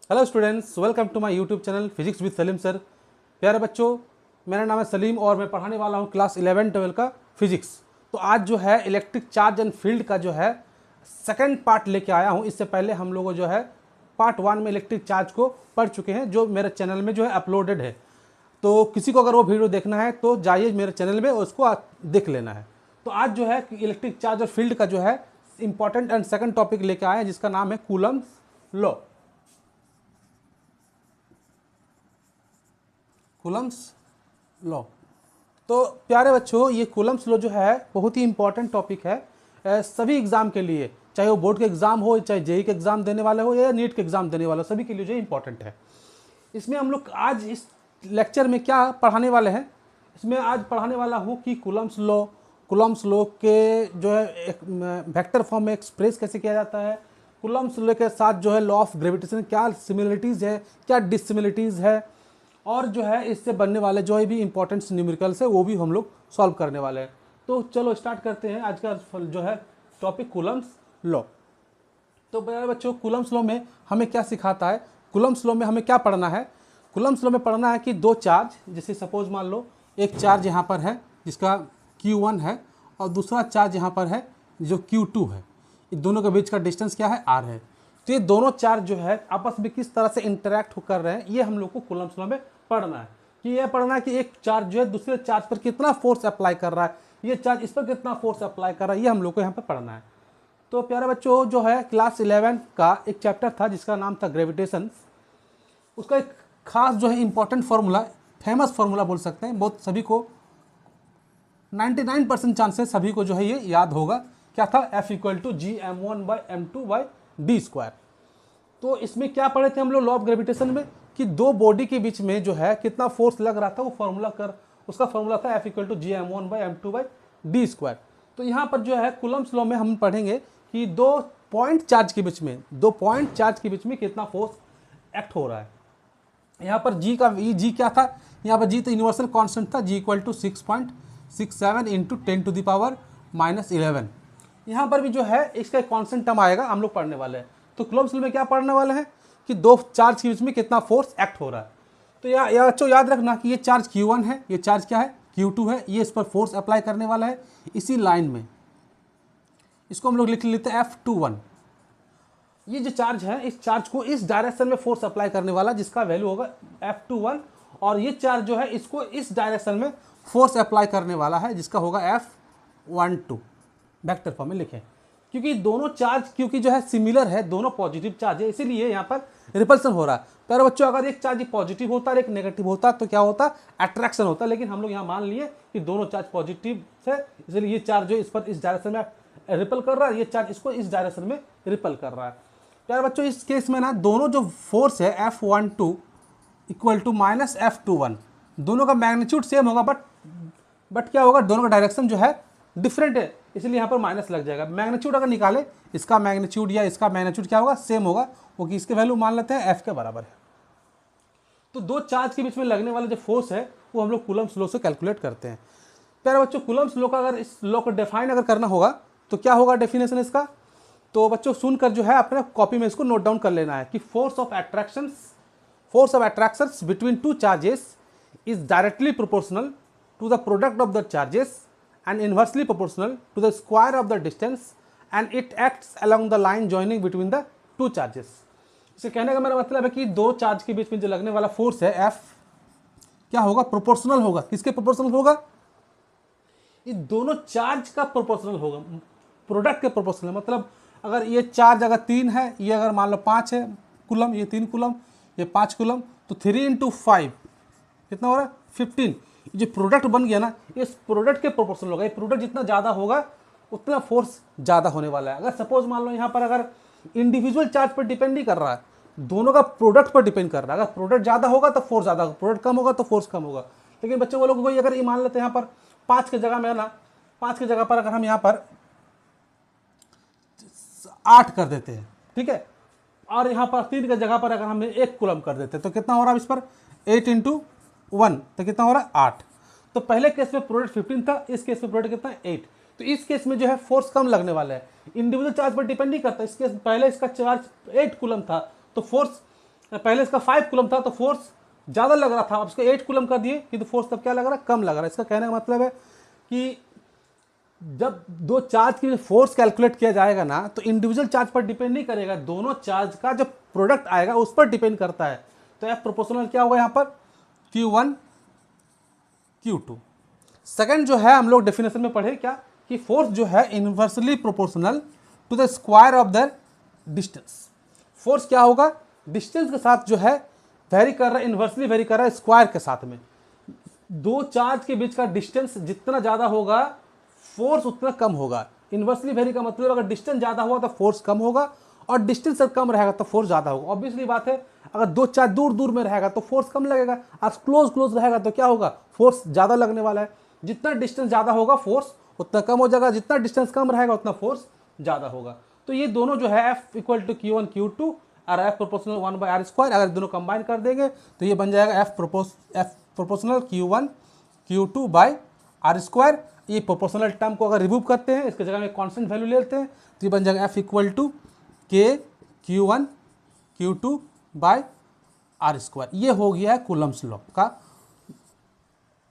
Hello students, welcome to my YouTube channel physics with Salim sir. प्यारे बच्चों, मेरा नाम है सलीम और मैं पढ़ाने वाला हूं क्लास 11-12 का फिजिक्स। तो आज जो है इलेक्ट्रिक चार्ज एंड फील्ड का जो है सेकंड पार्ट लेके आया हूं। इससे पहले हम लोग जो है पार्ट 1 में इलेक्ट्रिक चार्ज को पढ़ चुके हैं, जो मेरे चैनल में जो है अपलोडेड है। तो किसी को अगर वो वीडियो देखना है तो जाइए मेरे चैनल में, उसको देख लेना है। तो आज जो है इलेक्ट्रिक चार्ज और फील्ड का जो है इंपॉर्टेंट एंड सेकंड टॉपिक लेके आए हैं, जिसका नाम है कूलम्स लॉ। Coulomb's law. तो प्यारे बच्चों, ये कूलम्स लॉ जो है बहुत ही इंपॉर्टेंट टॉपिक है सभी एग्जाम के लिए, चाहे वो बोर्ड के एग्जाम हो, चाहे जेई के एग्जाम देने वाले हो या नीट के एग्जाम देने वाले हो, सभी के लिए जो इंपॉर्टेंट है। इसमें हम लोग आज इस लेक्चर में क्या पढ़ाने वाले हैं, इसमें आज पढ़ाने वाला हूँ कि कूलम्स लॉ के जो है एक वेक्टर फॉर्म में एक्सप्रेस कैसे किया जाता है। कूलम्स लॉ के साथ जो है लॉ ऑफ ग्रेविटेशन क्या सिमिलरिटीज़ है, क्या डिससिमिलरिटीज़ है, और जो है इससे बनने वाले जो है भी इंपॉर्टेंट न्यूमेरिकल्स है वो भी हम लोग सॉल्व करने वाले हैं। तो चलो स्टार्ट करते हैं आज का जो है टॉपिक कूलम्स लॉ। तो प्यारे बच्चों, कूलम्स लॉ में हमें क्या सिखाता है, कूलम्स लॉ में हमें क्या पढ़ना है। कूलम्स लॉ में पढ़ना है कि दो चार्ज, जैसे सपोज मान लो एक चार्ज यहाँ पर है जिसका Q1 है और दूसरा चार्ज यहाँ पर है जो Q2 है। इन दोनों के बीच का डिस्टेंस क्या है, R है। तो ये दोनों चार्ज जो है आपस में किस तरह से इंटरैक्ट कर रहे हैं, ये हम लोग को कूलम्स लॉ में पढ़ना है। कि ये पढ़ना है कि एक चार्ज जो है दूसरे चार्ज पर कितना फोर्स अप्लाई कर रहा है, ये चार्ज इस पर कितना फोर्स अप्लाई कर रहा है, ये हम लोग को यहाँ पर पढ़ना है। तो प्यारे बच्चों, जो है क्लास 11 का एक चैप्टर था जिसका नाम था ग्रेविटेशन। उसका एक खास जो है इंपॉर्टेंट फार्मूला, फेमस फार्मूला बोल सकते हैं, बहुत सभी को 99% चांसेस सभी को जो है ये याद होगा। क्या था, F=gm1/m2/d²। तो इसमें क्या पढ़े थे हम लोग लॉ ऑफ ग्रेविटेशन में, कि दो बॉडी के बीच में जो है कितना फोर्स लग रहा था, वो उसका फार्मूला था F=gm1/m2/d²। तो यहाँ पर जो है कूलम्स लॉ में हम पढ़ेंगे कि दो पॉइंट चार्ज के बीच में कितना फोर्स एक्ट हो रहा है। यहाँ पर जी क्या था, यहाँ पर जी तो यूनिवर्सल कांस्टेंट था, G=6.67 × 10⁻⁻11। यहाँ पर भी जो है इसका कांस्टेंट टर्म आएगा, हम लोग पढ़ने वाले हैं। तो कूलम्स लॉ में क्या पढ़ने वाले हैं कि दो चार्ज के बीच में कितना फोर्स एक्ट हो रहा है। तो बच्चों याद रखना कि ये चार्ज Q1 है, ये चार्ज क्या है, Q2 है। ये इस पर फोर्स अप्लाई करने वाला है इसी लाइन में, इसको हम लोग लिख लेते हैं F21। ये जो चार्ज है, इस चार्ज को इस डायरेक्शन में फोर्स अप्लाई करने वाला, जिसका वैल्यू होगा F21। और ये चार्ज जो है इसको इस डायरेक्शन में फोर्स अप्लाई करने वाला है, जिसका होगा F12। वेक्टर फॉर्म में लिखें, क्योंकि दोनों चार्ज जो है सिमिलर है, दोनों पॉजिटिव चार्ज है, इसीलिए यहाँ पर रिपल्सन हो रहा है। पर बच्चों, अगर एक चार्ज पॉजिटिव होता है और एक नेगेटिव होता तो क्या होता, अट्रैक्शन होता। लेकिन हम लोग यहाँ मान लिए कि दोनों चार्ज पॉजिटिव है, इसलिए ये चार्ज जो इस पर इस डायरेक्शन में रिपल कर रहा है, ये चार्ज इसको इस डायरेक्शन में रिपल कर रहा है। प्यारे बच्चों, इस केस में ना दोनों जो फोर्स है F12 = -F21, दोनों का मैग्नीट्यूड सेम होगा, बट क्या होगा, दोनों का डायरेक्शन जो है डिफरेंट है, इसलिए यहाँ पर माइनस लग जाएगा। मैग्नीट्यूड अगर निकाले, इसका मैग्नीट्यूड या इसका मैग्नीट्यूड क्या होगा, सेम होगा, क्योंकि इसके वैल्यू मान लेते हैं F के बराबर है। तो दो चार्ज के बीच में लगने वाला जो फोर्स है वो हम लोग कूलम्स लॉ से कैलकुलेट करते हैं। प्यारे बच्चों, कूलम्स लॉ का अगर इस लॉ को डिफाइन अगर करना होगा तो क्या होगा डेफिनेशन इसका। तो बच्चों सुनकर जो है अपने कॉपी में इसको नोट डाउन कर लेना है कि force of attractions between two charges is directly proportional to the product of the charges and inversely proportional to the square of the distance and it acts along the line joining between the two charges। इसे कहने का मेरा मतलब है कि दो charge के बीच में जो लगने वाला फोर्स है F क्या होगा, प्रोपोर्शनल होगा। किसके प्रोपोर्शनल होगा, ये दोनों चार्ज का प्रोपोर्शनल होगा, प्रोडक्ट के प्रोपोर्शनल। मतलब अगर ये चार्ज अगर 3 है, ये अगर मान लो 5 है कूलम, ये 3 कूलम, ये 5 कूलम, तो 3 × 5 कितना हो रहा है, 15। जो प्रोडक्ट बन गया ना, इस प्रोडक्ट के प्रोपोर्शनल होगा। ये प्रोडक्ट जितना ज़्यादा होगा उतना फोर्स ज़्यादा होने वाला है। अगर सपोज मान लो यहाँ पर अगर इंडिविजुअल चार्ज पर डिपेंड नहीं कर रहा है, दोनों का प्रोडक्ट पर डिपेंड कर रहा है। अगर प्रोडक्ट ज़्यादा होगा तो फोर्स ज़्यादा होगा, प्रोडक्ट कम होगा तो फोर्स कम होगा। लेकिन बच्चों वो लोग वही, अगर ये मान लेते हैं यहाँ पर 5 की जगह में ना, 5 की जगह पर अगर हम यहाँ पर 8 कर देते हैं, ठीक है, और यहाँ पर 3 की जगह पर अगर हम 1 कूलम कर देते हैं, तो कितना हो रहा है इस पर 8 × 1, तो कितना हो रहा है 8। तो पहले केस में प्रोडक्ट 15 था, इस केस में प्रोडक्ट कितना है 8। तो इस केस में जो है फोर्स कम लगने वाला है, इंडिविजुअल चार्ज पर डिपेंड नहीं करता। इस केस पहले इसका चार्ज 8 कूलम था, तो फोर्स पहले इसका 5 कूलम था तो फोर्स ज़्यादा लग रहा था, अब इसको 8 कूलम कर दिए कि तो फोर्स तब क्या लग रहा है, कम लग रहा है। इसका कहने का मतलब है कि जब दो चार्ज की फोर्स कैलकुलेट किया जाएगा ना तो इंडिविजुअल चार्ज पर डिपेंड नहीं करेगा, दोनों चार्ज का जो प्रोडक्ट आएगा उस पर डिपेंड करता है। तो एफ प्रोपोर्शनल क्या होगा यहाँ पर, Q1 Q2। सेकंड जो है हम लोग डेफिनेशन में पढ़े क्या कि फोर्स जो है inversely proportional to the square of the distance. Force क्या होगा, डिस्टेंस के साथ जो है वेरी कर रहा है, इन्वर्सली वेरी कर रहा है स्क्वायर के साथ में। दो चार्ज के बीच का डिस्टेंस जितना ज़्यादा होगा फोर्स उतना कम होगा। इन्वर्सली वेरी का मतलब अगर डिस्टेंस ज़्यादा हुआ तो फोर्स कम होगा, और डिस्टेंस से कम रहेगा तो फोर्स ज़्यादा होगा। ऑब्वियसली बात है, अगर दो चार्ज दूर दूर में रहेगा तो फोर्स कम लगेगा, और क्लोज क्लोज रहेगा तो क्या होगा, फोर्स ज़्यादा लगने वाला है। जितना डिस्टेंस ज़्यादा होगा फोर्स उतना कम हो जाएगा, जितना डिस्टेंस कम रहेगा उतना फोर्स ज़्यादा होगा। तो ये दोनों जो है F equal to Q1 Q2 और F प्रोपोर्शनल 1/r², अगर दोनों कंबाइन कर देंगे तो ये बन जाएगा F प्रोपोर्शनल Q1 Q2/r²। ये प्रोपोर्शनल टर्म को अगर रिमूव करते हैं, इसके जगह में कांस्टेंट वैल्यू लेते हैं तो ये बन जाएगा F equal to K Q1 Q2/r²। ये हो गया है कूलम्स लॉ का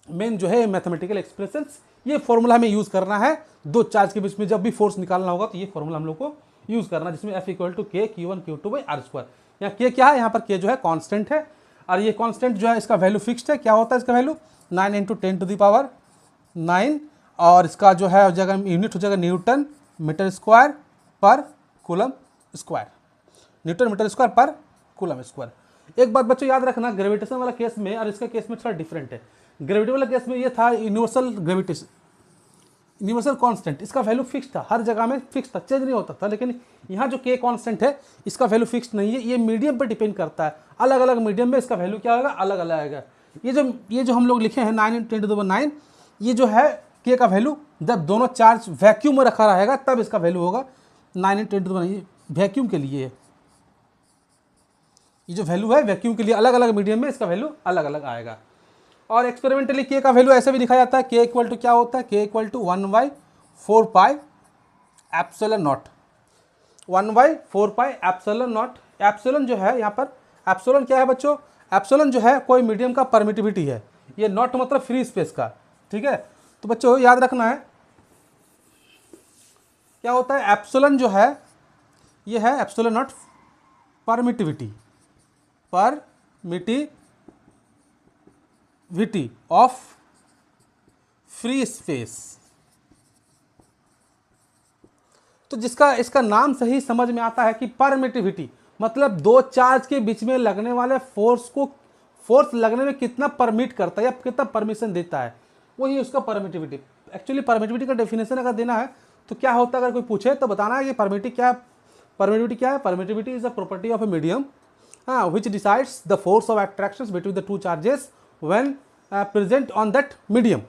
मेन जो है मैथमेटिकल एक्सप्रेशंस। ये फॉर्मूला हमें यूज़ करना है दो चार्ज के बीच में जब भी फोर्स निकालना होगा, तो ये फॉर्मूला हम लोग को यूज़ करना है, जिसमें F equal to K Q1 Q2/r²। यहाँ K क्या है, यहाँ पर K जो है कांस्टेंट है, और ये कांस्टेंट जो है इसका वैल्यू फिक्स्ड है। क्या होता है इसका वैल्यू, 9 × 10⁻⁹, और इसका जो है जगह यूनिट हो जाएगा newton metre square per coulomb square, newton metre square per coulomb square. एक बात बच्चों याद रखना, ग्रेविटेशन वाला केस में और इसका केस में थोड़ा डिफरेंट है। ग्रेविटी वाला केस में ये था यूनिवर्सल ग्रेविटेशन, यूनिवर्सल कांस्टेंट, इसका वैल्यू फिक्स था, हर जगह में फिक्स था, चेंज नहीं होता था। लेकिन यहाँ जो K कांस्टेंट है इसका वैल्यू फिक्स नहीं है, ये मीडियम पर डिपेंड करता है। अलग अलग मीडियम में इसका वैल्यू क्या होगा, अलग अलग आएगा। ये जो हम लोग लिखे हैं 9 × 10⁻⁹, ये जो है K का वैल्यू जब दोनों चार्ज वैक्यूम में रखा रहेगा तब इसका वैल्यू होगा 9 × 10⁻⁹। वैक्यूम के लिए ये जो वैल्यू है वैक्यूम के लिए अलग अलग मीडियम में इसका वैल्यू अलग अलग आएगा। और एक्सपेरिमेंटली K का वैल्यू ऐसे भी दिखा जाता है, K इक्वल टू क्या होता है, K इक्वल टू 1/4πε0, 1/4πε0। एप्सिलॉन जो है यहाँ पर, एप्सिलॉन क्या है बच्चों, एप्सिलॉन जो है कोई मीडियम का परमिटिविटी है, ये नॉट मतलब फ्री स्पेस का, ठीक है। तो बच्चों याद रखना है क्या होता है, एप्सिलॉन जो है ये है epsilon not permittivity of free space. तो जिसका इसका नाम से ही समझ में आता है कि परमिटिविटी मतलब दो चार्ज के बीच में लगने वाले फोर्स को, फोर्स लगने में कितना परमिट करता है या कितना परमिशन देता है, वही उसका परमिटिविटी। एक्चुअली परमिटिविटी का डेफिनेशन अगर देना है तो क्या होता है, अगर कोई पूछे तो बताना है कि परमिटिविटी क्या है। Permittivity is a property of a medium which decides the force of attractions between the two charges when present on that medium।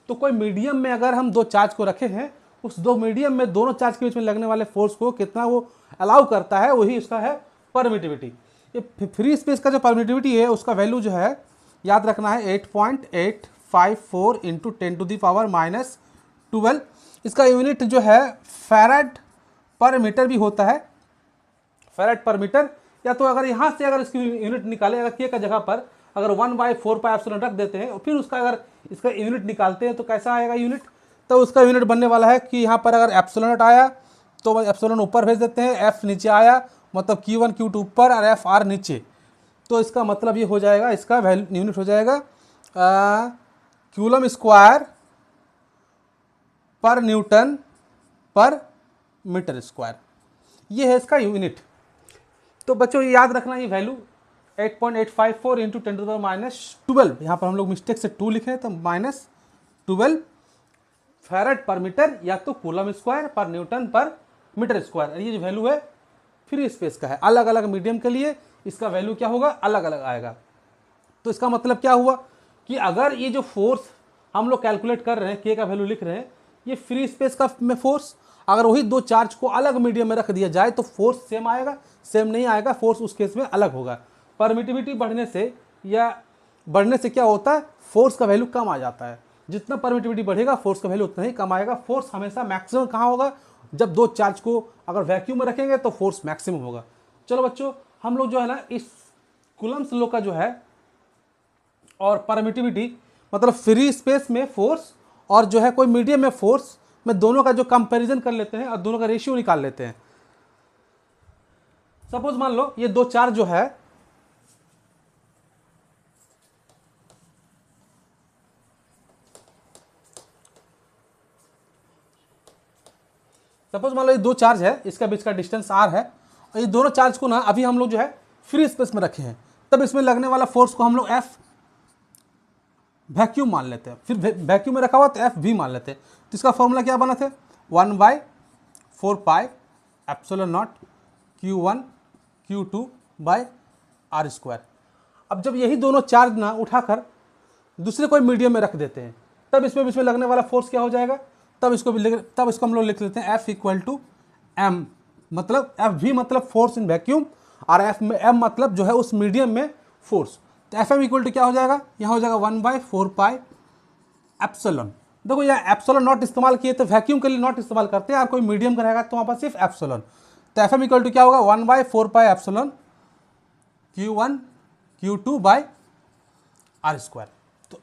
तो कोई मीडियम में अगर हम दो चार्ज को रखे हैं, उस दो मीडियम में दोनों चार्ज के बीच में लगने वाले फोर्स को कितना वो अलाउ करता है, वही उसका है परमिटिविटी। ये फ्री स्पेस का जो परमिटिविटी है उसका वैल्यू जो है याद रखना है 8.854 × 10⁻⁻12। इसका यूनिट जो है फैराड पर मीटर भी होता है, फैराड पर मीटर। या तो अगर यहाँ से अगर इसकी यूनिट निकाले, अगर K का जगह पर अगर 1/4πε रख देते हैं और फिर उसका अगर इसका यूनिट निकालते हैं तो कैसा आएगा यूनिट, तो उसका यूनिट बनने वाला है कि यहाँ पर अगर एप्सिलॉन आया तो एप्सिलॉन ऊपर भेज देते हैं, F नीचे आया मतलब Q1 Q2 ऊपर और FR नीचे। तो इसका मतलब ये हो जाएगा, इसका वैल्यू यूनिट हो जाएगा कूलम स्क्वायर पर न्यूटन पर मीटर स्क्वायर, ये है इसका यूनिट। तो बच्चों ये याद रखना, ये वैल्यू 8.854 × 10⁻12, यहाँ पर हम लोग मिस्टेक से 2 लिखे तो -12 फैराड पर मीटर या तो कूलम स्क्वायर पर न्यूटन पर मीटर स्क्वायर। ये जो वैल्यू है फ्री स्पेस का है, अलग अलग मीडियम के लिए इसका वैल्यू क्या होगा, अलग अलग आएगा। तो इसका मतलब क्या हुआ कि अगर ये जो फोर्स हम लोग कैलकुलेट कर रहे हैं, K का वैल्यू लिख रहे हैं, ये फ्री स्पेस का में फोर्स, अगर वही दो चार्ज को अलग मीडियम में रख दिया जाए तो फोर्स सेम आएगा, सेम नहीं आएगा, फोर्स उस केस में अलग होगा। परमिटिविटी बढ़ने से क्या होता है, फोर्स का वैल्यू कम आ जाता है। जितना परमिटिविटी बढ़ेगा फोर्स का वैल्यू उतना ही कम आएगा। फोर्स हमेशा मैक्सिमम कहाँ होगा, जब दो चार्ज को अगर वैक्यूम में रखेंगे तो फोर्स मैक्सिमम होगा। चलो बच्चों, हम लोग जो है ना इस कूलम्स लॉ का जो है और परमिटिविटी मतलब फ्री स्पेस में फोर्स और जो है कोई मीडियम में फोर्स में दोनों का जो कंपैरिजन कर लेते हैं और दोनों का रेशियो निकाल लेते हैं। सपोज मान लो ये दो चार्ज जो है सपोज मान लो ये दो चार्ज है, इसका बीच का डिस्टेंस r है और ये दोनों चार्ज को ना अभी हम लोग जो है फ्री स्पेस में रखे हैं, तब इसमें लगने वाला फोर्स को हम लोग F वैक्यूम मान लेते हैं, फिर वैक्यूम में रखा हुआ तो F v मान लेते हैं। तो इसका फॉर्मूला क्या बना थे 1/4 pi epsilon naught Q1 Q2 by r square. अब जब यही दोनों चार्ज ना उठाकर दूसरे कोई मीडियम में रख देते हैं, तब इसमें बीच में लगने वाला फोर्स क्या हो जाएगा, तब इसको हम लोग लिख लेते हैं F इक्वल टू m, मतलब F v मतलब फोर्स इन वैक्यूम और F में m मतलब जो है उस मीडियम में फोर्स। तो एफ एम इक्वल टू क्या हो जाएगा, यहाँ हो जाएगा 1/4 पाई एप्सिलॉन। देखो यहाँ एप्सिलॉन नॉट इस्तेमाल किए तो वैक्यूम के लिए नॉट इस्तेमाल करते हैं, और कोई मीडियम का रहेगा तो वहाँ पर सिर्फ एप्सिलॉन। तो एफ एम इक्वल टू क्या होगा 1/4 pi epsilon Q1 Q2 by r square. तो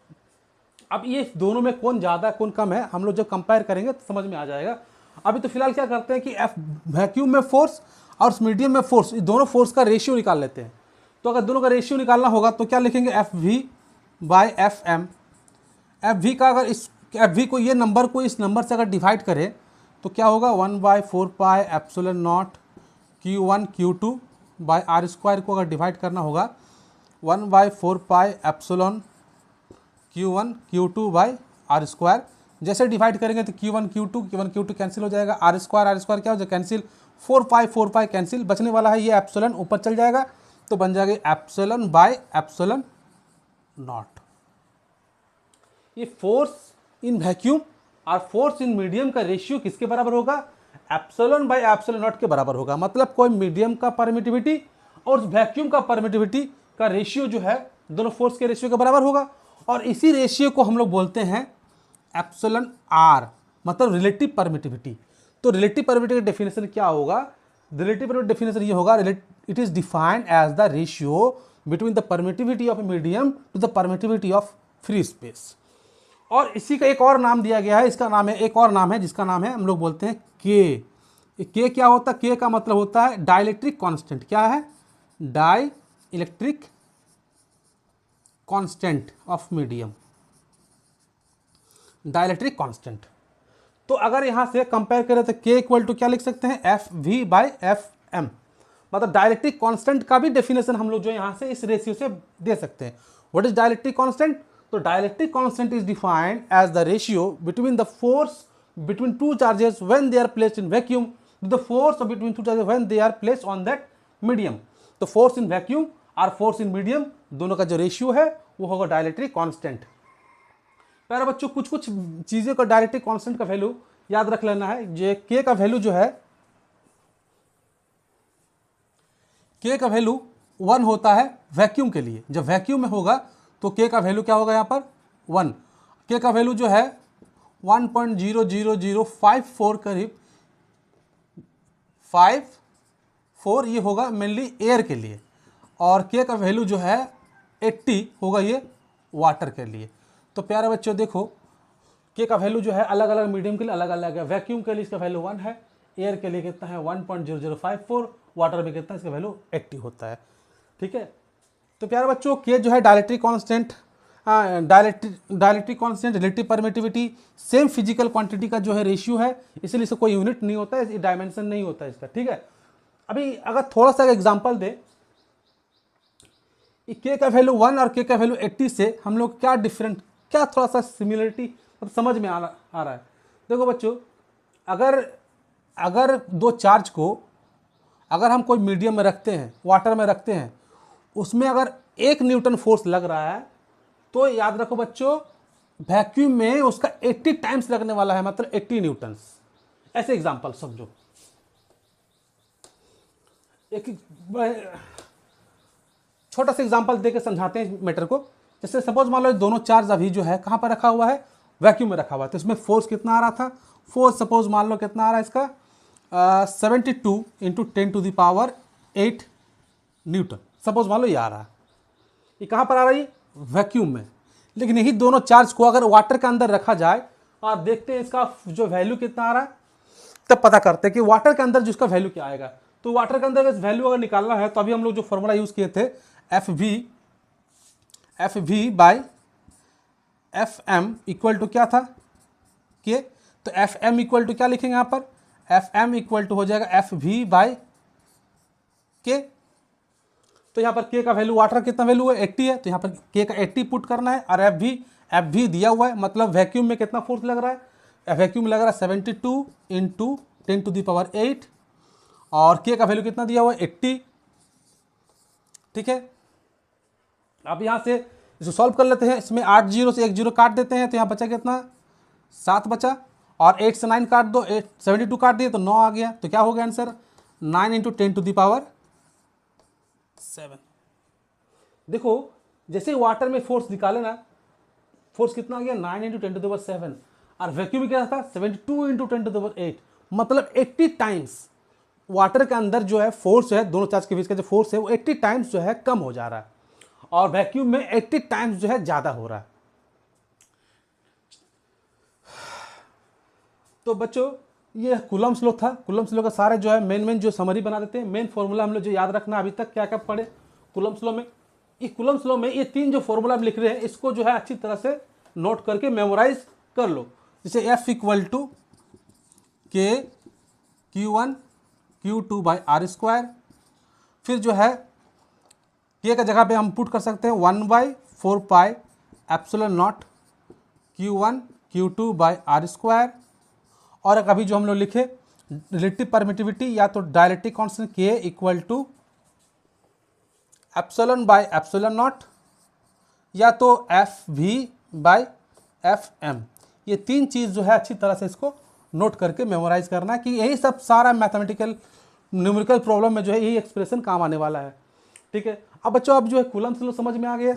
अब ये दोनों में कौन ज़्यादा कौन कम है हम लोग जब कंपेयर करेंगे तो समझ में आ जाएगा। अभी तो फिलहाल क्या करते हैं कि एफ वैक्यूम में फोर्स और मीडियम में फोर्स, दोनों फोर्स का रेशियो निकाल लेते हैं। तो अगर दोनों का रेशियो निकालना होगा तो क्या लिखेंगे F V by F M. F V का अगर इस एफ वी को ये नंबर को इस नंबर से अगर डिवाइड करें तो क्या होगा 1/4 pi epsilon naught Q1 Q2 by r square को अगर डिवाइड करना होगा 1/4 pi epsilon Q1 Q2 by r square. जैसे डिवाइड करेंगे तो Q1 Q2 कैंसिल हो जाएगा, r स्क्वायर क्या हो जाएगा कैंसिल, 4 पाई कैंसिल, बचने वाला है ये एप्सिलॉन ऊपर चल जाएगा तो बन जाएगा एप्सिलॉन बाय एप्सिलॉन नॉट। ये फोर्स इन वैक्यूम और फोर्स इन मीडियम का रेशियो किसके बराबर होगा, एप्सिलॉन बाय एप्सिलॉन नॉट के बराबर होगा। मतलब कोई मीडियम का परमिटिविटी और वैक्यूम का परमिटिविटी का रेशियो जो है दोनों फोर्स के रेशियो के बराबर होगा, और इसी रेशियो को हम लोग बोलते हैं एप्सिलॉन आर, मतलब रिलेटिव परमिटिविटी। तो रिलेटिव परमिटिविटी का डेफिनेशन क्या होगा, रिलेटिव परमिटिविटी डेफिनेशन ये होगा, it is defined as the ratio between the permittivity of a medium to the permittivity of free space. और इसी का एक और नाम दिया गया है, इसका नाम है, एक और नाम है जिसका नाम है हम लोग बोलते हैं के। के क्या होता है, के का मतलब होता है डाइलेक्ट्रिक कांस्टेंट। क्या है, dielectric constant of medium, dielectric constant. तो अगर यहां से कंपेयर करें तो के इक्वल टू क्या लिख सकते हैं F V by F M, मतलब डाइलेक्ट्रिक कांस्टेंट का भी डेफिनेशन हम लोग जो यहां से इस रेशियो से दे सकते हैं। व्हाट इज डाइलेक्ट्रिक कांस्टेंट, तो dielectric constant is defined as the ratio between the force between two charges when they are placed in vacuum to the force between two charges when they are placed on that medium. तो force in vacuum और force in medium दोनों का जो ratio है वो होगा dielectric constant. प्यारे बच्चों कुछ कुछ चीज़ों का डाइलेक्ट्रिक कांस्टेंट का वैल्यू याद रख लेना है। जे के का वैल्यू जो है, के का वैल्यू 1 होता है वैक्यूम के लिए, जब वैक्यूम में होगा तो के का वैल्यू क्या होगा यहाँ पर 1। के का वैल्यू जो है 1.00054 करीब 54 ये होगा मेनली एयर के लिए, और के का वैल्यू जो है 80 होगा ये वाटर के लिए। तो प्यारे बच्चों देखो के का वैल्यू जो है अलग अलग मीडियम के लिए अलग अलग है। वैक्यूम के लिए इसका वैल्यू 1 है, एयर के लिए कितना है 1.0054, वाटर में कितना इसका वैल्यू 80 होता है। ठीक है, तो प्यारे बच्चों के जो है dielectric constant, dielectric constant, relative permittivity, same physical quantity का जो है रेशियो है, इसलिए इसका कोई यूनिट नहीं होता है, डायमेंशन नहीं होता है इसका। ठीक है, अभी अगर थोड़ा सा एग्जाम्पल दे, के का वैल्यू 1 और के का वैल्यू 80 से हम लोग क्या डिफरेंट, क्या थोड़ा सा सिमिलरिटी मतलब समझ में आ रहा है। देखो बच्चों, अगर दो चार्ज को अगर हम कोई मीडियम में रखते हैं, वाटर में रखते हैं, उसमें अगर 1 न्यूटन फोर्स लग रहा है तो याद रखो बच्चों वैक्यूम में उसका 80 टाइम्स लगने वाला है, मतलब 80 न्यूटन्स। ऐसे एग्जांपल समझो, एक छोटा सा एग्जांपल देके समझाते हैं मैटर को। जैसे सपोज मान लो दोनों चार्ज अभी जो है कहाँ पर रखा हुआ है, वैक्यूम में रखा हुआ है, तो इसमें फोर्स कितना आ रहा था, फोर्स सपोज मान लो कितना आ रहा है इसका 72 × 10⁸ न्यूटन, सपोज मान लो ये आ रहा है। ये कहाँ पर आ रही है? वैक्यूम में। लेकिन यही दोनों चार्ज को अगर वाटर के अंदर रखा जाए और देखते हैं इसका जो वैल्यू कितना आ रहा है, तब पता करते हैं कि वाटर के अंदर जिसका वैल्यू क्या आएगा। तो वाटर के अंदर वैल्यू अगर निकालना है तो अभी हम लोग जो फॉर्मूला यूज़ किए थे F V by F M equal to क्या था के, तो एफ एम इक्वल टू क्या लिखेंगे यहाँ पर? एफ एम इक्वल टू हो जाएगा एफ वी बाई के। तो यहाँ पर के का वैल्यू वाटर कितना वैल्यू है? 80 है, तो यहाँ पर के का 80 पुट करना है। और एफ भी दिया हुआ है, मतलब वैक्यूम में कितना फोर्स लग रहा है? वैक्यूम में लग रहा है 72 इंटू 10⁸, और के का वैल्यू कितना दिया हुआ है? 80। ठीक है, अब यहाँ से इसको सॉल्व कर लेते हैं। इसमें 8 जीरो से 1 जीरो काट देते हैं, तो यहाँ बचा कितना? 7 बचा। और 8 से 9 काट दो, 72 काट दिए तो 9 आ गया। तो क्या हो गया आंसर? 9 इंटू 10⁻7। देखो जैसे वाटर में फोर्स निकाले ना, फोर्स कितना आ गया? 9 इंटू 10⁻7। और वैक्यूम में क्या था? 72 इंटू 10⁸, मतलब 80 टाइम्स वाटर के अंदर जो है फोर्स है, दोनों चार्ज के बीच का जो फोर्स है वो 80 टाइम्स जो है कम हो जा रहा है, और वैक्यूम में 80 टाइम्स जो है ज़्यादा हो रहा है। तो बच्चों ये कूलम्ब्स लॉ था। कूलम्ब्स लॉ का सारे जो है मेन जो समरी बना देते हैं। मेन फॉर्मूला हम लोग जो याद रखना अभी तक क्या क्या पढ़े कूलम्ब्स लॉ में। ये कूलम्ब्स लॉ में ये 3 जो फॉर्मूला हम लिख रहे हैं इसको जो है अच्छी तरह से नोट करके मेमोराइज कर लो। जैसे F इक्वल टू के Q1 Q2 by R square. फिर जो है के का जगह पे हम पुट कर सकते हैं 1/4 pi epsilon naught Q1 Q2 by R square. और अभी जो हम लोग लिखे रिलेटिव परमिटिविटी या तो डायरेक्ट्रिक कांस्टेंट के equal to epsilon by epsilon naught, या तो F V by F M. ये 3 चीज़ जो है अच्छी तरह से इसको नोट करके मेमोराइज करना है कि यही सब सारा मैथमेटिकल न्यूमेरिकल प्रॉब्लम में जो है यही एक्सप्रेशन काम आने वाला है। ठीक है, अब बच्चों अब जो है कूलम्ब्स लॉ समझ में आ गया।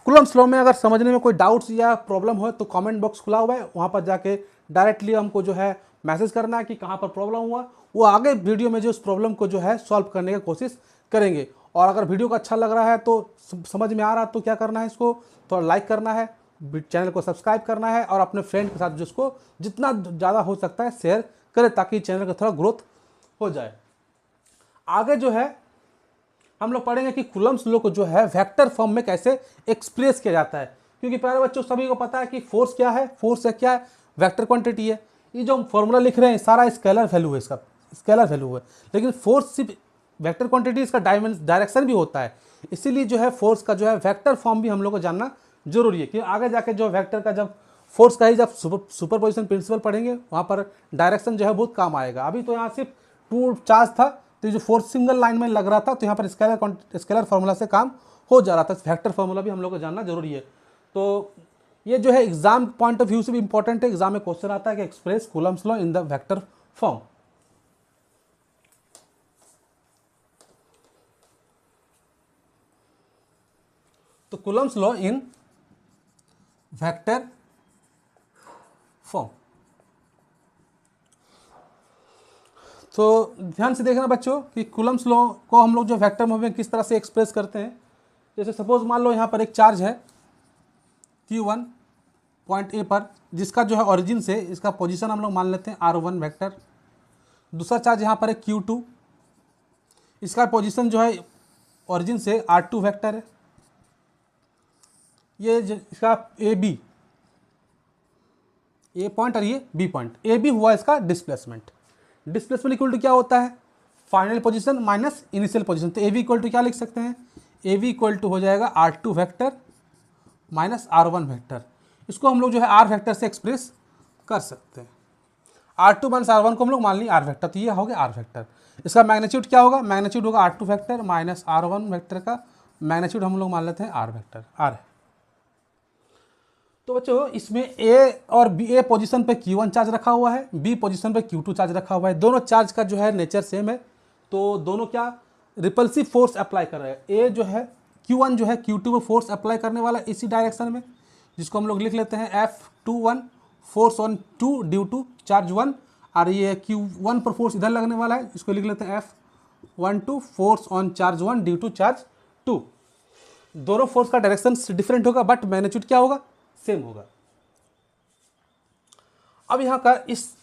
कूलम्ब्स लॉ में अगर समझने में कोई डाउट्स या प्रॉब्लम हो तो कमेंट बॉक्स खुला हुआ है, वहाँ पर जाके डायरेक्टली हमको जो है मैसेज करना है कि कहाँ पर प्रॉब्लम हुआ। वो आगे वीडियो में जो उस प्रॉब्लम को जो है सॉल्व करने की कोशिश करेंगे। और अगर वीडियो को अच्छा लग रहा है तो समझ में आ रहा है तो क्या करना है, इसको थोड़ा लाइक करना है, चैनल को सब्सक्राइब करना है, और अपने फ्रेंड के साथ जिसको जितना ज़्यादा हो सकता है शेयर करें ताकि चैनल का थोड़ा ग्रोथ हो जाए। आगे जो है हम लोग पढ़ेंगे कि कूलम्ब्स लॉ को जो है वेक्टर फॉर्म में कैसे एक्सप्रेस किया जाता है, क्योंकि प्यारे बच्चों सभी को पता है कि फोर्स क्या है, फोर्स है क्या है, वेक्टर क्वांटिटी है। ये जो हम फॉर्मूला लिख रहे हैं सारा स्केलर वैल्यू है, इसका स्केलर वैल्यू है, लेकिन फोर्स सिर्फ वेक्टर क्वांटिटी, इसका डायरेक्शन भी होता है। इसीलिए जो है फोर्स का जो है वेक्टर फॉर्म भी हम लोग को जानना जरूरी है, क्योंकि आगे जाके जो वेक्टर का जब फोर्स का ही जब सुपरपोजिशन प्रिंसिपल पढ़ेंगे वहाँ पर डायरेक्शन जो है बहुत काम आएगा। अभी तो यहाँ सिर्फ 2 चार्ज था, तो जो फोर्स सिंगल लाइन में लग रहा था, तो यहाँ पर स्केलर फार्मूला से काम हो जा रहा था। वेक्टर फार्मूला भी हम लोग को जानना जरूरी है। तो ये जो है एग्जाम पॉइंट ऑफ व्यू से भी इंपॉर्टेंट है। एग्जाम में क्वेश्चन आता है कि express Coulomb's law in the vector form. तो Coulomb's law in vector form, तो ध्यान से देखना बच्चों कि कूलम्ब्स लॉ को हम लोग जो वेक्टर में किस तरह से एक्सप्रेस करते हैं। जैसे सपोज मान लो यहाँ पर एक चार्ज है Q1 पॉइंट ए पर, जिसका जो है ओरिजिन से इसका पोजीशन हम लोग मान लेते हैं R1 वेक्टर। दूसरा चार्ज यहाँ पर है Q2, इसका पोजीशन जो है ओरिजिन से R2 वेक्टर है। ये इसका ए पॉइंट और ये बी पॉइंट, ए बी हुआ इसका डिस्प्लेसमेंट। डिस्प्लेसमेंट इक्वल टू क्या होता है? Final position minus initial position. तो ए बी इक्वल टू क्या लिख सकते हैं? ए बी इक्वल टू हो जाएगा R2 vector minus R1 vector. इसको हम लोग जो है R वेक्टर से एक्सप्रेस कर सकते हैं। R2 माइनस R1 को हम लोग मान ली R वेक्टर, तो ये हो गया R वेक्टर। इसका मैग्नीट्यूड क्या होगा? मैग्नीट्यूड होगा R2 vector minus R1 vector का मैग्नीट्यूड हम लोग मान लेते हैं R वेक्टर, R है। तो बच्चों इसमें ए और बी, ए पोजीशन पे Q1 चार्ज रखा हुआ है, बी पोजीशन पे Q2 चार्ज रखा हुआ है। दोनों चार्ज का जो है नेचर सेम है, तो दोनों क्या रिपल्सिव फोर्स अप्लाई कर रहे हैं। ए जो है Q1 जो है Q2 पर फोर्स अप्लाई करने वाला इसी डायरेक्शन में, जिसको हम लोग लिख लेते हैं F21 force on 2 due to charge 1, और ये Q1 पर फोर्स इधर लगने वाला है, इसको लिख लेते हैं F12 force on charge 1 due to charge 2। दोनों फोर्स का डायरेक्शन डिफरेंट होगा बट मैग्नीट्यूड क्या होगा, सेम होगा। अब यहाँ का इस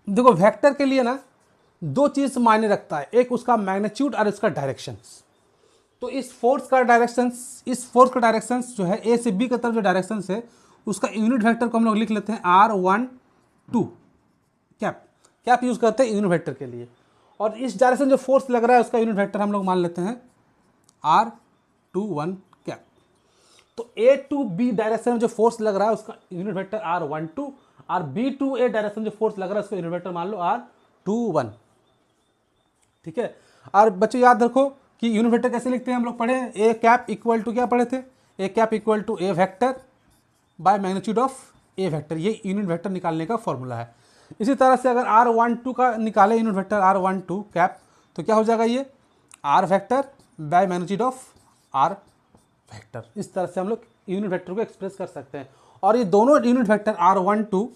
देखो वेक्टर के लिए ना दो चीज मायने रखता है, एक उसका मैग्नीट्यूड और उसका डायरेक्शन। तो इस फोर्स का डायरेक्शन जो है ए से बी की तरफ जो डायरेक्शन है उसका यूनिट वेक्टर को हम लोग लिख लेते हैं R12 कैप। कैप यूज करते हैं यूनिट वेक्टर के लिए। और इस डायरेक्शन जो फोर्स लग रहा है उसका यूनिट वेक्टर हम लोग मान लेते हैं R21 कैप। तो A टू B डायरेक्शन में जो फोर्स लग रहा है उसका यूनिट वेक्टर R12 और B टू A डायरेक्शन जो फोर्स लग रहा है उसका यूनिट वेक्टर मान लो R21। ठीक है। और बच्चों याद रखो कि यूनिट वेक्टर कैसे लिखते हैं, हम लोग पढ़े ए कैप इक्वल टू क्या पढ़े थे, A cap equal to A vector by magnitude of A vector. ये यूनिट वेक्टर निकालने का फॉर्मूला है। इसी तरह से अगर R12 का निकाले यूनिट वेक्टर R12 कैप तो क्या हो जाएगा, ये R vector by magnitude of R vector. इस तरह से हम लोग यूनिट वेक्टर को एक्सप्रेस कर सकते हैं। और ये दोनों यूनिट वेक्टर R12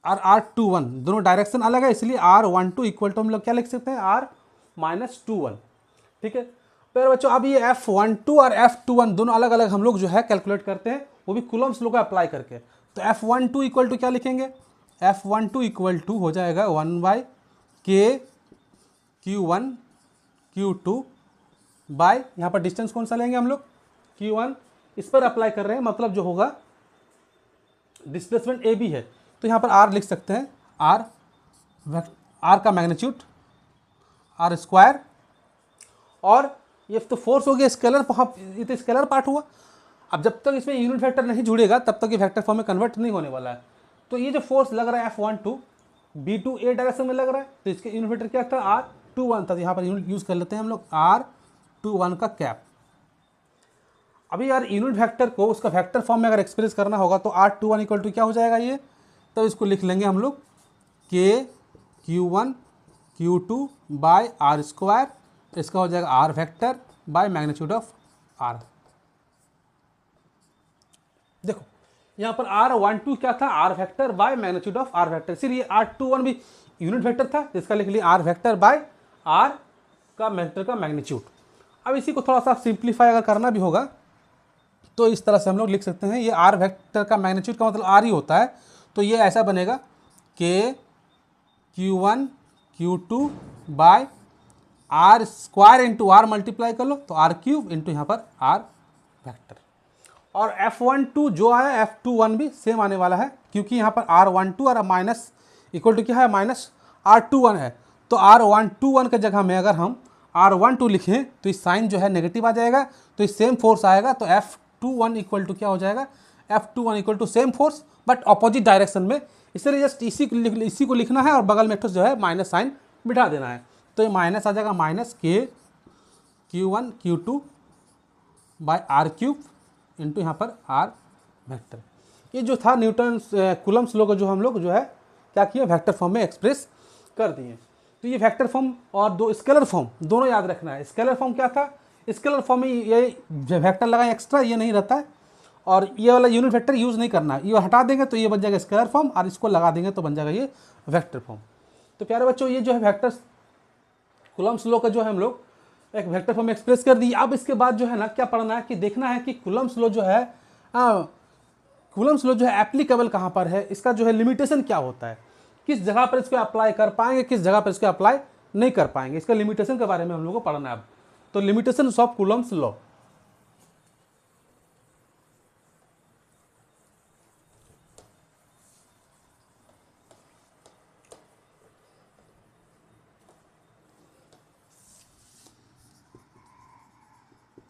और R21 दोनों डायरेक्शन अलग है, इसलिए R12 इक्वल टू हम लोग क्या लिख सकते हैं R-21। ठीक है। फिर बच्चों अब ये F12 और F21 दोनों अलग अलग हम लोग जो है कैलकुलेट करते हैं, वो भी कूलम्स लॉ का अप्लाई करके। तो F12 इक्वल टू क्या लिखेंगे, F12 इक्वल टू हो जाएगा 1/K Q1 Q2 बाय, यहाँ पर डिस्टेंस कौन सा लेंगे हम लोग Q1, इस पर अप्लाई कर रहे हैं, मतलब जो होगा डिस्प्लेसमेंट AB है तो यहाँ पर R लिख सकते हैं R का मैग्नीट्यूड R स्क्वायर। और ये तो फोर्स हो गया स्केलर, ये तो स्केलर पार्ट हुआ। अब जब तक इसमें यूनिट वेक्टर नहीं जुड़ेगा तब तक ये वेक्टर फॉर्म में कन्वर्ट नहीं होने वाला है। तो ये जो फोर्स लग रहा है F12 B2 A डायरेक्शन में लग रहा है तो इसके यूनिट वेक्टर क्या था R21 था। तो यहाँ पर यूनिट यूज कर लेते हैं हम लोग R21 का कैप। अभी यार यूनिट वेक्टर को उसका वेक्टर फॉर्म में अगर एक्सप्रेस करना होगा तो R21 इक्वल टू क्या हो जाएगा, ये तो इसको लिख लेंगे हम लोग K Q1 Q2 by R square, इसका हो जाएगा R vector by magnitude of R. देखो यहाँ पर R12 क्या था, R vector by magnitude of R vector, इसीलिए R21 भी यूनिट वेक्टर था, इसका लिख लिया आर वेक्टर बाय आर का वेक्टर का मैग्नीट्यूड। अब इसी को थोड़ा सा सिंप्लीफाई अगर करना भी होगा तो इस तरह से हम लोग लिख सकते हैं, ये आर वेक्टर का मैग्नीट्यूड का मतलब आर ही होता है। तो ये ऐसा बनेगा K Q1 Q2 by R square into R multiply कर लो तो आर क्यूब इंटू यहाँ पर आर वेक्टर। और F12 जो आया F21 भी सेम आने वाला है, क्योंकि यहाँ पर R12 और माइनस इक्वल टू क्या है माइनस R21 है। तो R121 के जगह में अगर हम R12 लिखें तो इस साइन जो है नेगेटिव आ जाएगा, तो इस सेम फोर्स आएगा। तो F21 इक्वल टू क्या हो जाएगा, F21 equal to same force but opposite direction में, इसलिए जस्ट इसी को लिखना है और बगल में जो है माइनस साइन बिठा देना है। तो ये माइनस आ जाएगा minus K Q1 Q2 by R cube into यहाँ पर आर वेक्टर। ये जो था न्यूटन कूलम्स लॉ को जो हम लोग जो है क्या किया, वेक्टर फॉर्म में एक्सप्रेस कर दिए। तो ये वेक्टर फॉर्म और दो स्केलर फॉर्म दोनों याद रखना है। स्केलर फॉर्म क्या था, स्केलर फॉर्म में ये वेक्टर लगा एक्स्ट्रा ये नहीं रहता है, और ये वाला यूनिट वेक्टर यूज़ नहीं करना है, ये हटा देंगे तो ये बन जाएगा स्केलर फॉर्म और इसको लगा देंगे तो बन जाएगा ये वेक्टर फॉर्म। तो प्यारे बच्चों ये जो है वेक्टर कूलम्स लॉ का जो है हम लोग एक वेक्टर फॉर्म में एक्सप्रेस कर दी। अब इसके बाद जो है ना क्या पढ़ना है कि देखना है कि कूलम्स लॉ जो है कूलम्स लॉ जो है एप्लीकेबल कहाँ पर है, इसका जो है लिमिटेशन क्या होता है, किस जगह पर इसको अप्लाई कर पाएंगे, किस जगह पर इसको अप्लाई नहीं कर पाएंगे, इसका लिमिटेशन के बारे में हम लोग को पढ़ना है अब। तो limitation of Coulomb's law.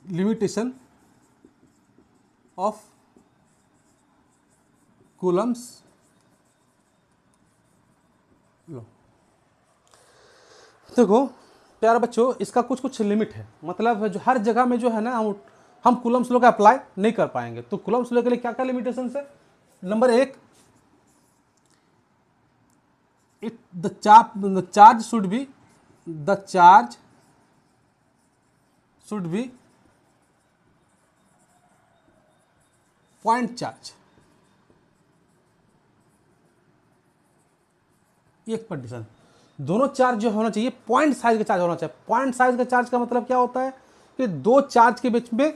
Limitation of Coulomb's law. देखो प्यारे बच्चों इसका कुछ लिमिट है, मतलब जो हर जगह में जो है ना हम कूलम्स लॉ का अप्लाई नहीं कर पाएंगे। तो कूलम्स लॉ के लिए क्या क्या लिमिटेशन है, नंबर एक, the charge should be point charge, एक कंडीशन। दोनों चार्ज जो होना चाहिए पॉइंट साइज का चार्ज होना चाहिए। पॉइंट साइज का चार्ज का मतलब क्या होता है कि दो चार्ज के बीच में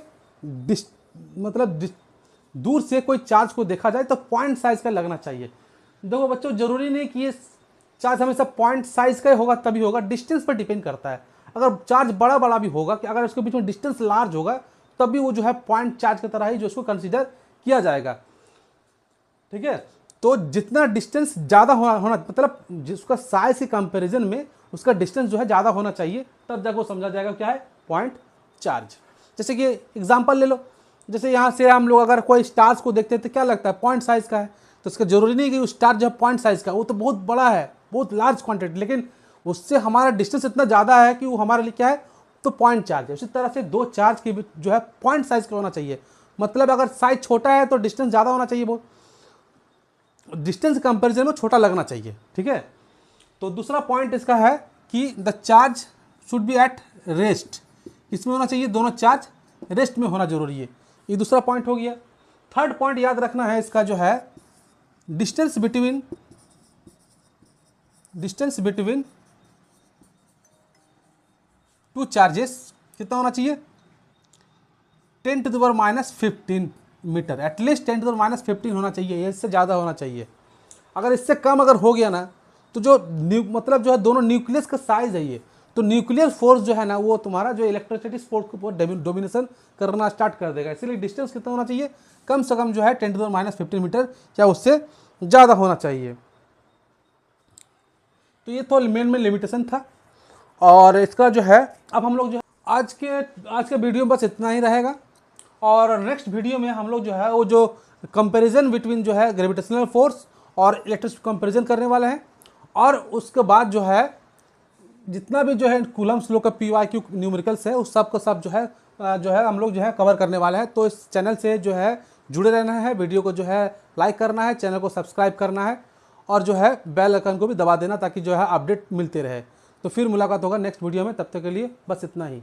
दूर से कोई चार्ज को देखा जाए तो पॉइंट साइज का लगना चाहिए। देखो बच्चों, जरूरी नहीं कि ये चार्ज हमेशा पॉइंट साइज का ही होगा तभी होगा, डिस्टेंस पर डिपेंड करता है। अगर चार्ज बड़ा बड़ा भी होगा, कि अगर उसके बीच में डिस्टेंस लार्ज होगा तब भी वो जो है पॉइंट चार्ज की तरह ही जो उसको कंसीडर किया जाएगा। ठीक है, तो जितना डिस्टेंस ज़्यादा होना मतलब जिसका साइज के कंपैरिजन में उसका डिस्टेंस जो है ज़्यादा होना चाहिए, तब जाकर वो समझा जाएगा क्या है पॉइंट चार्ज। जैसे कि एग्जांपल ले लो, जैसे यहाँ से हम लोग अगर कोई स्टार्स को देखते हैं तो क्या लगता है पॉइंट साइज का है, तो इसका जरूरी नहीं कि वो स्टार जो है पॉइंट साइज का, वो तो बहुत बड़ा है, बहुत लार्ज क्वांटिटी, लेकिन उससे हमारा डिस्टेंस इतना ज़्यादा है कि वो हमारे लिए क्या है तो पॉइंट चार्ज है। उसी तरह से दो चार्ज के जो है पॉइंट साइज का होना चाहिए, मतलब अगर साइज छोटा है तो डिस्टेंस ज़्यादा होना चाहिए, बहुत डिस्टेंस कंपैरिजन में छोटा लगना चाहिए। ठीक है, तो दूसरा पॉइंट इसका है कि the charge should be at rest, इसमें होना चाहिए दोनों चार्ज रेस्ट में होना जरूरी है, ये दूसरा पॉइंट हो गया। थर्ड पॉइंट याद रखना है इसका जो है डिस्टेंस बिटवीन टू चार्जेस कितना होना चाहिए 10⁻⁻15 मीटर, एटलीस्ट 10⁻⁻15 होना चाहिए, इससे ज़्यादा होना चाहिए। अगर इससे कम अगर हो गया ना तो जो मतलब जो है दोनों न्यूक्लियस का साइज है ये, तो न्यूक्लियर फोर्स जो है ना वो तुम्हारा जो इलेक्ट्रोस्टैटिक फोर्स के ऊपर डोमिनेशन करना स्टार्ट कर देगा। इसीलिए डिस्टेंस कितना होना चाहिए कम से कम जो है 10⁻⁻15 मीटर या उससे ज़्यादा होना चाहिए। तो ये तो मेन में लिमिटेशन था, और इसका जो है अब हम लोग जो है आज के वीडियो बस इतना ही रहेगा, और नेक्स्ट वीडियो में हम लोग जो है वो जो कंपैरिजन बिटवीन जो है ग्रेविटेशनल फोर्स और इलेक्ट्रिक कंपैरिजन करने वाले हैं, और उसके बाद जो है जितना भी जो है कूलम्स लॉ का PYQ न्यूमेरिकल्स है उस सब को सब जो है हम लोग जो है कवर करने वाले हैं। तो इस चैनल से जो है जुड़े रहना है, वीडियो को जो है लाइक करना है, चैनल को सब्सक्राइब करना है, और जो है बेल आइकन को भी दबा देना ताकि जो है अपडेट मिलते रहे। तो फिर मुलाकात होगा नेक्स्ट वीडियो में, तब तक के लिए बस इतना ही।